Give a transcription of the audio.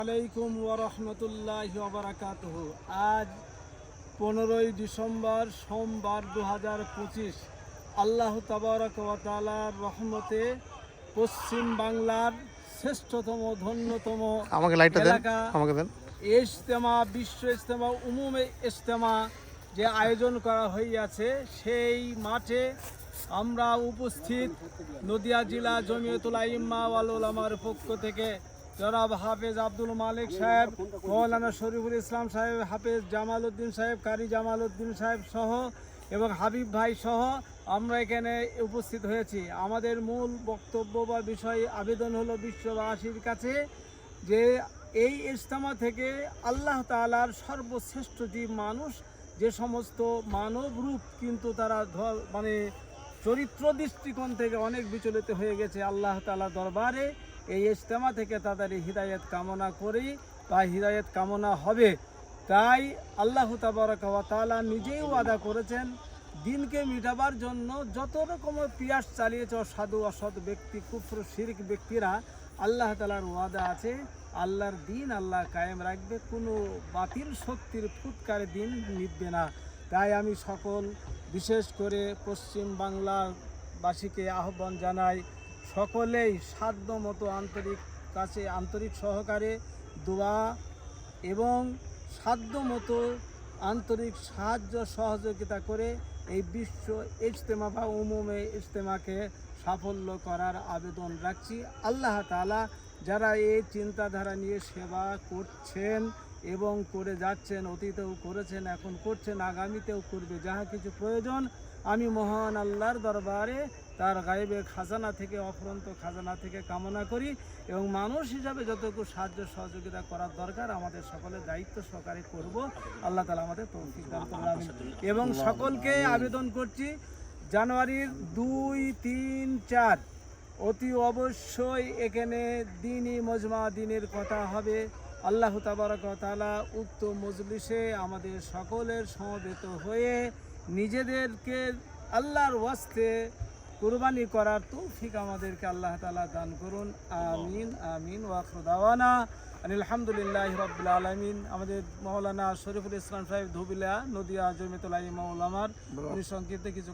আলাইকুম ওয়া রাহমাতুল্লাহি ওয়া বারাকাতুহু। আজ 15ই ডিসেম্বর সোমবার 2025। আল্লাহ তাবারক ওয়া তাআলার রহমতে পশ্চিম বাংলার শ্রেষ্ঠতম ধন্যতম এলাকা ইজতেমা, বিশ্ব ইজতেমা, উমুমে ইজতেমা যে আয়োজন করা হইয়াছে, সেই মাঠে আমরা উপস্থিত নদিয়া জেলা জমিয়তুল আইম্মা ওয়াল উলামার পক্ষ থেকে জনাব হাফেজ আব্দুল মালিক সাহেব, মৌলানা শরীফুল ইসলাম সাহেব, হাফেজ জামাল উদ্দিন সাহেব, কারি জামাল উদ্দিন সাহেব সহ এবং হাবিব ভাই সহ আমরা এখানে উপস্থিত হয়েছি। আমাদের মূল বক্তব্য বা বিষয় আবেদন হলো বিশ্ববাসীর কাছে যে এই ইজতেমা থেকে আল্লাহ তাআলার সর্বশ্রেষ্ঠ জীব মানুষ, যে সমস্ত মানব রূপ কিন্তু তারা চরিত্র দৃষ্টিকোণ থেকে অনেক বিচলিত হয়ে গেছে, আল্লাহ তাআলা দরবারে এই ইজতেমা থেকে তাদের হিদায়াত কামনা করি বা হিদায়াত কামনা হবে। তাই আল্লাহ তাবারক ওয়া তাআলা নিজেই ওয়াদা করেছেন, দিনকে মিটাবার জন্য যত রকমের প্রয়াস চালিয়েছে অসাধু অসৎ ব্যক্তি, কুফর শিরক ব্যক্তিরা, আল্লাহ তাআলার ওয়াদা আছে আল্লাহর দিন আল্লাহ কায়েম রাখবে, কোনো বাতিল শক্তির ফুৎকারে দিন নিবে না। তাই আমি সকল বিশেষ করে পশ্চিম বাংলাবাসীকে আহ্বান জানাই, সকলেই সাধ্য মতো আন্তরিক সহকারে দোয়া এবং সাধ্য মতো আন্তরিক সাহায্য সহযোগিতা করে এই বিশ্ব ইজতেমা বা উমুমে ইজতেমাকে সাফল্য করার আবেদন রাখছি। আল্লাহ তাআলা যারা এই চিন্তাধারা নিয়ে সেবা করছেন এবং করে যাচ্ছেন, অতীতেও করেছেন, এখন করছেন, আগামীতেও করবে, যাহা কিছু প্রয়োজন আমি মহান আল্লাহর দরবারে তার গায়েবে খাজানা থেকে, অফুরন্ত খাজানা থেকে কামনা করি এবং মানুষ হিসাবে যতটুকু সাহায্য সহযোগিতা করার দরকার আমাদের সকলের দায়িত্ব সহকারে করব। আল্লাহ তাআলা আমাদের তৌফিক দান করুন। এবং সকলকে আবেদন করছি, জানুয়ারির 2, 3, 4 অতি অবশ্যই এখানে দ্বীনি মজমা দ্বীনের কথা হবে। আল্লাহ তাবারক ওয়া তাআলা উক্ত মজলিসে আমাদের সকলের সমবেত হয়ে নিজেদেরকে আল্লাহর ওয়াস্তে কুরবানি করার তৌফিক আমাদেরকে আল্লাহ তাআলা দান করুন। আমিন আমিন। ওয়া আখিরু দাওয়ানা আলহামদুলিল্লাহি রাব্বিল আলামিন। আমাদের মৌলানা শরীফুল ইসলাম সাহেব ধুবিলা, নদিয়া জমিয়তুল আইম্মা ওয়াল উলামার সংক্ষিপ্ত কিছু